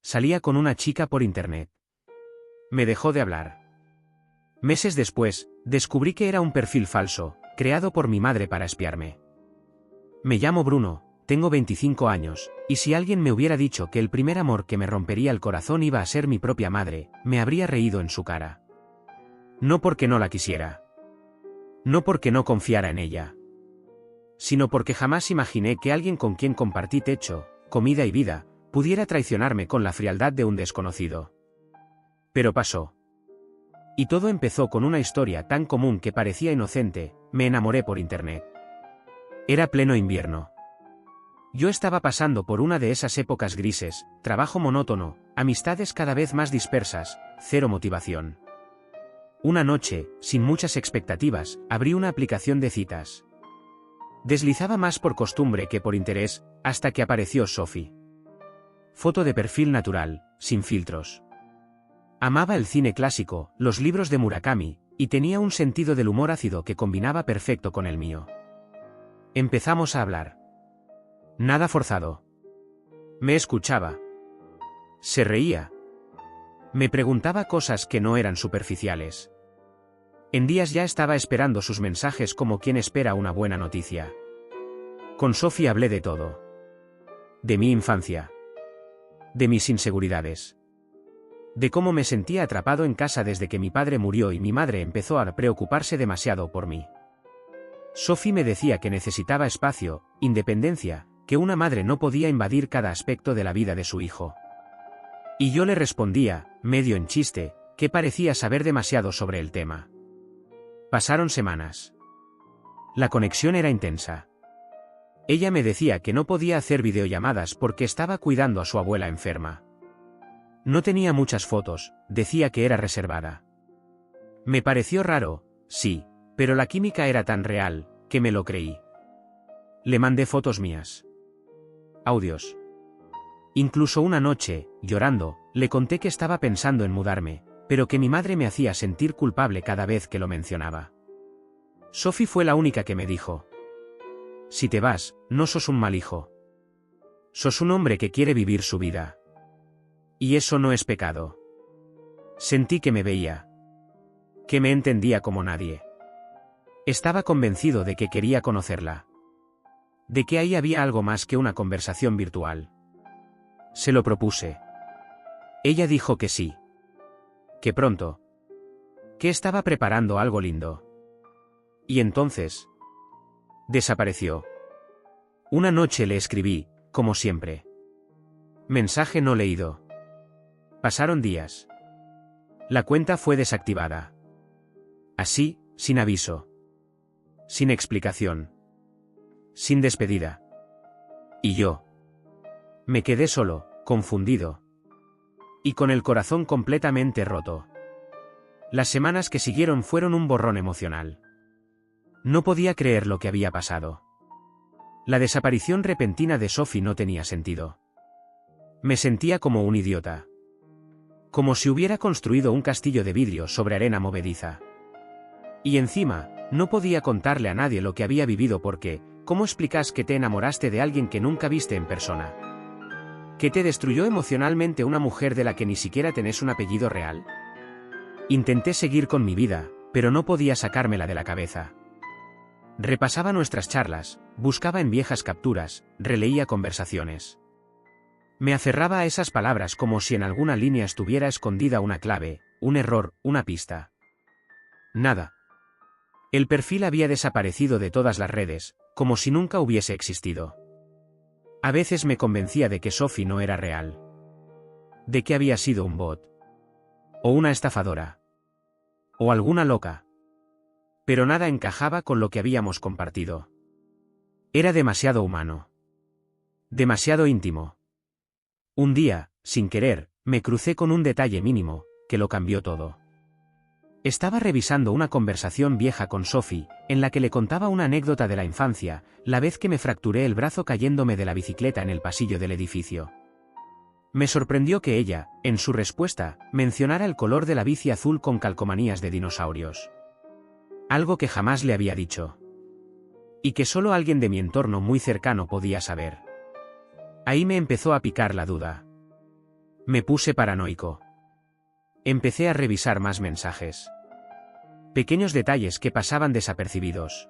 Salía con una chica por internet. Me dejó de hablar. Meses después, descubrí que era un perfil falso, creado por mi madre para espiarme. Me llamo Bruno, tengo 25 años, y si alguien me hubiera dicho que el primer amor que me rompería el corazón iba a ser mi propia madre, me habría reído en su cara. No porque no la quisiera. No porque no confiara en ella. Sino porque jamás imaginé que alguien con quien compartí techo, comida y vida, pudiera traicionarme con la frialdad de un desconocido. Pero pasó. Y todo empezó con una historia tan común que parecía inocente: me enamoré por internet. Era pleno invierno. Yo estaba pasando por una de esas épocas grises: trabajo monótono, amistades cada vez más dispersas, cero motivación. Una noche, sin muchas expectativas, abrí una aplicación de citas. Deslizaba más por costumbre que por interés, hasta que apareció Sophie. Foto de perfil natural, sin filtros. Amaba el cine clásico, los libros de Murakami, y tenía un sentido del humor ácido que combinaba perfecto con el mío. Empezamos a hablar. Nada forzado. Me escuchaba. Se reía. Me preguntaba cosas que no eran superficiales. En días ya estaba esperando sus mensajes como quien espera una buena noticia. Con Sophie hablé de todo. De mi infancia. De mis inseguridades. De cómo me sentía atrapado en casa desde que mi padre murió y mi madre empezó a preocuparse demasiado por mí. Sophie me decía que necesitaba espacio, independencia, que una madre no podía invadir cada aspecto de la vida de su hijo. Y yo le respondía, medio en chiste, que parecía saber demasiado sobre el tema. Pasaron semanas. La conexión era intensa. Ella me decía que no podía hacer videollamadas porque estaba cuidando a su abuela enferma. No tenía muchas fotos, decía que era reservada. Me pareció raro, sí, pero la química era tan real, que me lo creí. Le mandé fotos mías. Audios. Incluso una noche, llorando, le conté que estaba pensando en mudarme, pero que mi madre me hacía sentir culpable cada vez que lo mencionaba. Sophie fue la única que me dijo: si te vas, no sos un mal hijo. Sos un hombre que quiere vivir su vida. Y eso no es pecado. Sentí que me veía. Que me entendía como nadie. Estaba convencido de que quería conocerla. De que ahí había algo más que una conversación virtual. Se lo propuse. Ella dijo que sí. Que pronto. Que estaba preparando algo lindo. Y entonces desapareció. Una noche le escribí, como siempre. Mensaje no leído. Pasaron días. La cuenta fue desactivada. Así, sin aviso. Sin explicación. Sin despedida. Y yo. Me quedé solo, confundido. Y con el corazón completamente roto. Las semanas que siguieron fueron un borrón emocional. No podía creer lo que había pasado. La desaparición repentina de Sophie no tenía sentido. Me sentía como un idiota. Como si hubiera construido un castillo de vidrio sobre arena movediza. Y encima, no podía contarle a nadie lo que había vivido porque, ¿cómo explicas que te enamoraste de alguien que nunca viste en persona? ¿Que te destruyó emocionalmente una mujer de la que ni siquiera tenés un apellido real? Intenté seguir con mi vida, pero no podía sacármela de la cabeza. Repasaba nuestras charlas, buscaba en viejas capturas, releía conversaciones. Me aferraba a esas palabras como si en alguna línea estuviera escondida una clave, un error, una pista. Nada. El perfil había desaparecido de todas las redes, como si nunca hubiese existido. A veces me convencía de que Sophie no era real. De que había sido un bot. O una estafadora. O alguna loca. Pero nada encajaba con lo que habíamos compartido. Era demasiado humano. Demasiado íntimo. Un día, sin querer, me crucé con un detalle mínimo, que lo cambió todo. Estaba revisando una conversación vieja con Sophie, en la que le contaba una anécdota de la infancia, la vez que me fracturé el brazo cayéndome de la bicicleta en el pasillo del edificio. Me sorprendió que ella, en su respuesta, mencionara el color de la bici azul con calcomanías de dinosaurios. Algo que jamás le había dicho. Y que solo alguien de mi entorno muy cercano podía saber. Ahí me empezó a picar la duda. Me puse paranoico. Empecé a revisar más mensajes. Pequeños detalles que pasaban desapercibidos.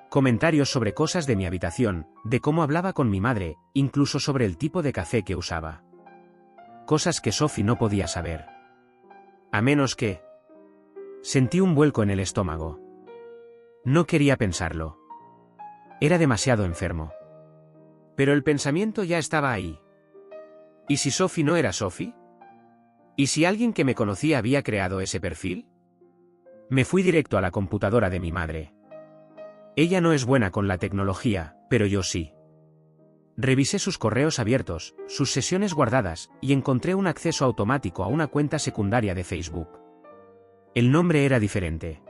Comentarios sobre cosas de mi habitación, de cómo hablaba con mi madre, incluso sobre el tipo de café que usaba. Cosas que Sophie no podía saber. A menos que... Sentí un vuelco en el estómago. No quería pensarlo. Era demasiado enfermo. Pero el pensamiento ya estaba ahí. ¿Y si Sophie no era Sophie? ¿Y si alguien que me conocía había creado ese perfil? Me fui directo a la computadora de mi madre. Ella no es buena con la tecnología, pero yo sí. Revisé sus correos abiertos, sus sesiones guardadas, y encontré un acceso automático a una cuenta secundaria de Facebook. El nombre era diferente.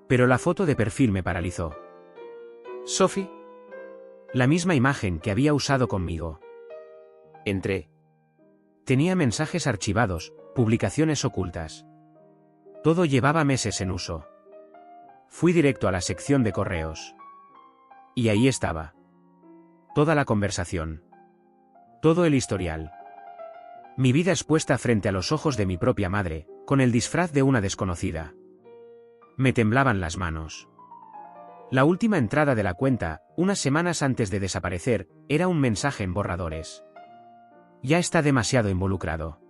Pero la foto de perfil me paralizó. Sophie. La misma imagen que había usado conmigo. Entré. Tenía mensajes archivados, publicaciones ocultas. Todo llevaba meses en uso. Fui directo a la sección de correos. Y ahí estaba. Toda la conversación. Todo el historial. Mi vida expuesta frente a los ojos de mi propia madre, con el disfraz de una desconocida. Me temblaban las manos. La última entrada de la cuenta, unas semanas antes de desaparecer, era un mensaje en borradores. Ya está demasiado involucrado.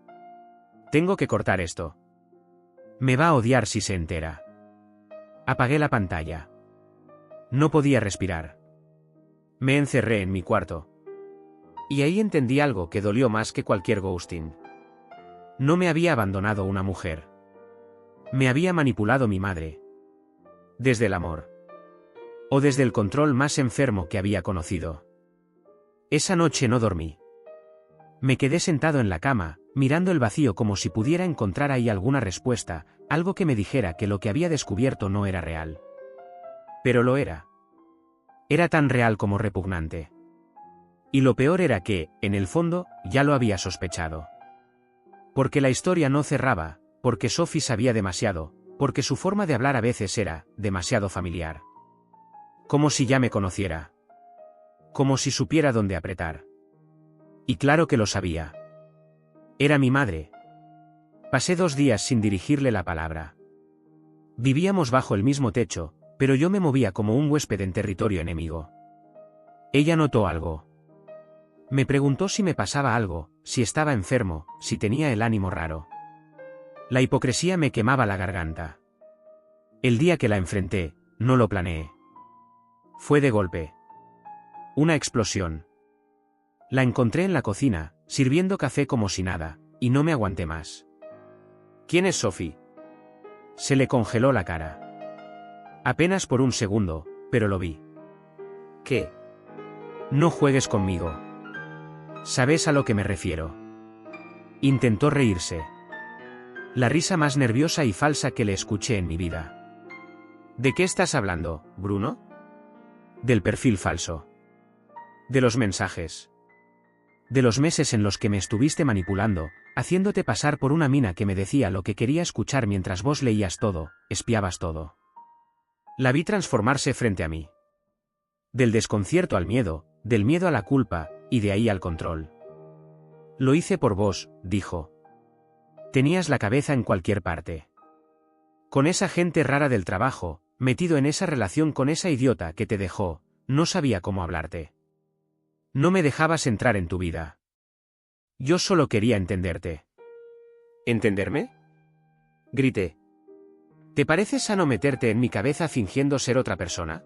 Tengo que cortar esto. Me va a odiar si se entera. Apagué la pantalla. No podía respirar. Me encerré en mi cuarto. Y ahí entendí algo que dolió más que cualquier ghosting. No me había abandonado una mujer. Me había manipulado mi madre. Desde el amor. O desde el control más enfermo que había conocido. Esa noche no dormí. Me quedé sentado en la cama, mirando el vacío como si pudiera encontrar ahí alguna respuesta, algo que me dijera que lo que había descubierto no era real. Pero lo era. Era tan real como repugnante. Y lo peor era que, en el fondo, ya lo había sospechado. Porque la historia no cerraba, porque Sophie sabía demasiado, porque su forma de hablar a veces era demasiado familiar. Como si ya me conociera. Como si supiera dónde apretar. Y claro que lo sabía. Era mi madre. Pasé 2 días sin dirigirle la palabra. Vivíamos bajo el mismo techo, pero yo me movía como un huésped en territorio enemigo. Ella notó algo. Me preguntó si me pasaba algo, si estaba enfermo, si tenía el ánimo raro. La hipocresía me quemaba la garganta. El día que la enfrenté, no lo planeé. Fue de golpe. Una explosión. La encontré en la cocina, sirviendo café como si nada, y no me aguanté más. ¿Quién es Sophie? Se le congeló la cara. Apenas por un segundo, pero lo vi. ¿Qué? No juegues conmigo. ¿Sabes a lo que me refiero? Intentó reírse. La risa más nerviosa y falsa que le escuché en mi vida. ¿De qué estás hablando, Bruno? Del perfil falso. De los mensajes. De los meses en los que me estuviste manipulando, haciéndote pasar por una mina que me decía lo que quería escuchar mientras vos leías todo, espiabas todo. La vi transformarse frente a mí. Del desconcierto al miedo, del miedo a la culpa, y de ahí al control. Lo hice por vos, dijo. Tenías la cabeza en cualquier parte. Con esa gente rara del trabajo, metido en esa relación con esa idiota que te dejó, no sabía cómo hablarte. No me dejabas entrar en tu vida. Yo solo quería entenderte. ¿Entenderme? Grité. ¿Te parece sano meterte en mi cabeza fingiendo ser otra persona?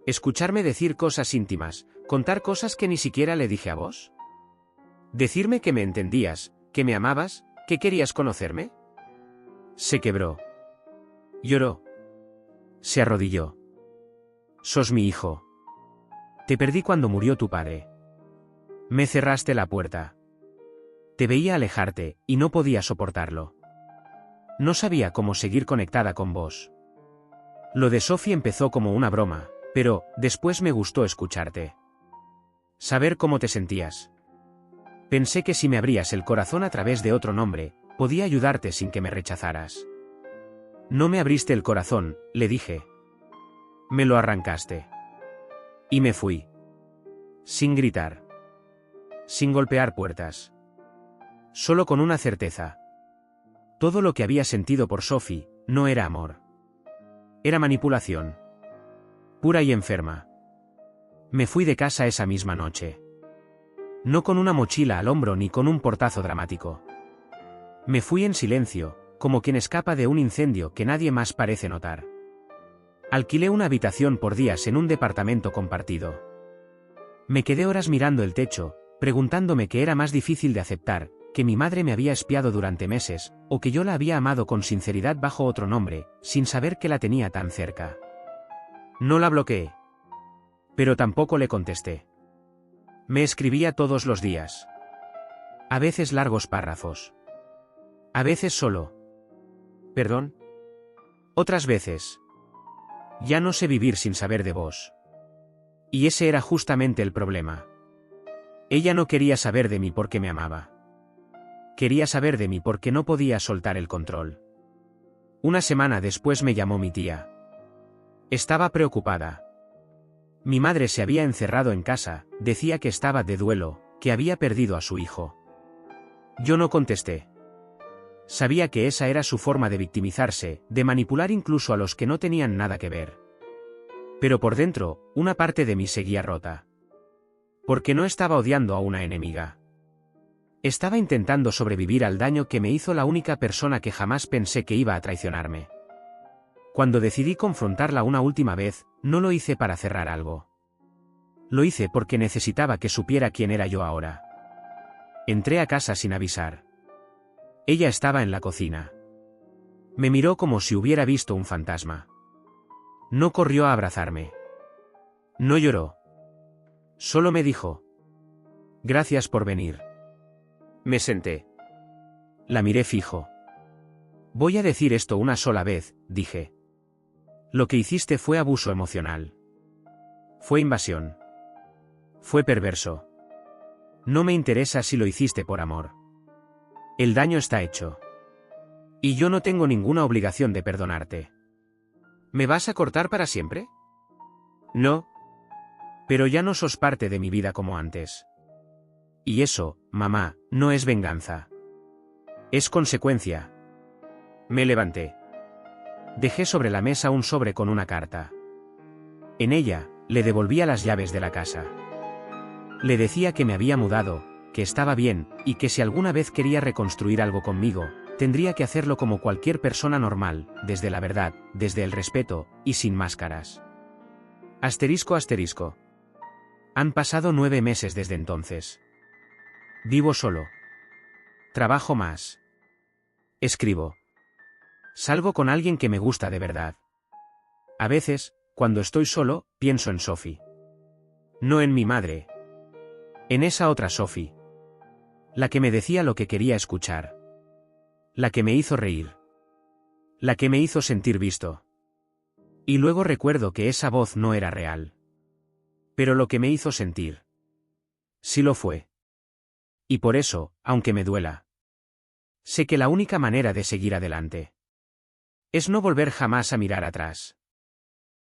¿Escucharme decir cosas íntimas, contar cosas que ni siquiera le dije a vos? ¿Decirme que me entendías, que me amabas, que querías conocerme? Se quebró. Lloró. Se arrodilló. Sos mi hijo. Te perdí cuando murió tu padre. Me cerraste la puerta. Te veía alejarte, y no podía soportarlo. No sabía cómo seguir conectada con vos. Lo de Sophie empezó como una broma, pero, después me gustó escucharte. Saber cómo te sentías. Pensé que si me abrías el corazón a través de otro nombre, podía ayudarte sin que me rechazaras. No me abriste el corazón, le dije. Me lo arrancaste. Y me fui. Sin gritar. Sin golpear puertas. Solo con una certeza. Todo lo que había sentido por Sophie no era amor. Era manipulación. Pura y enferma. Me fui de casa esa misma noche. No con una mochila al hombro ni con un portazo dramático. Me fui en silencio, como quien escapa de un incendio que nadie más parece notar. Alquilé una habitación por días en un departamento compartido. Me quedé horas mirando el techo, preguntándome qué era más difícil de aceptar, que mi madre me había espiado durante meses, o que yo la había amado con sinceridad bajo otro nombre, sin saber que la tenía tan cerca. No la bloqueé. Pero tampoco le contesté. Me escribía todos los días. A veces largos párrafos. A veces solo. ¿Perdón? Otras veces. Ya no sé vivir sin saber de vos. Y ese era justamente el problema. Ella no quería saber de mí porque me amaba. Quería saber de mí porque no podía soltar el control. Una semana después me llamó mi tía. Estaba preocupada. Mi madre se había encerrado en casa, decía que estaba de duelo, que había perdido a su hijo. Yo no contesté. Sabía que esa era su forma de victimizarse, de manipular incluso a los que no tenían nada que ver. Pero por dentro, una parte de mí seguía rota. Porque no estaba odiando a una enemiga. Estaba intentando sobrevivir al daño que me hizo la única persona que jamás pensé que iba a traicionarme. Cuando decidí confrontarla una última vez, no lo hice para cerrar algo. Lo hice porque necesitaba que supiera quién era yo ahora. Entré a casa sin avisar. Ella estaba en la cocina. Me miró como si hubiera visto un fantasma. No corrió a abrazarme. No lloró. Solo me dijo: «Gracias por venir». Me senté. La miré fijo. «Voy a decir esto una sola vez», dije. «Lo que hiciste fue abuso emocional. Fue invasión. Fue perverso. No me interesa si lo hiciste por amor. El daño está hecho. Y yo no tengo ninguna obligación de perdonarte». «¿Me vas a cortar para siempre?» «No. Pero ya no sos parte de mi vida como antes. Y eso, mamá, no es venganza. Es consecuencia». Me levanté. Dejé sobre la mesa un sobre con una carta. En ella, le devolvía las llaves de la casa. Le decía que me había mudado, que estaba bien, y que si alguna vez quería reconstruir algo conmigo, tendría que hacerlo como cualquier persona normal, desde la verdad, desde el respeto, y sin máscaras. Asterisco asterisco. Han pasado 9 meses desde entonces. Vivo solo. Trabajo más. Escribo. Salgo con alguien que me gusta de verdad. A veces, cuando estoy solo, pienso en Sophie. No en mi madre. En esa otra Sophie. La que me decía lo que quería escuchar. La que me hizo reír. La que me hizo sentir visto. Y luego recuerdo que esa voz no era real. Pero lo que me hizo sentir. Sí lo fue. Y por eso, aunque me duela, sé que la única manera de seguir adelante es no volver jamás a mirar atrás.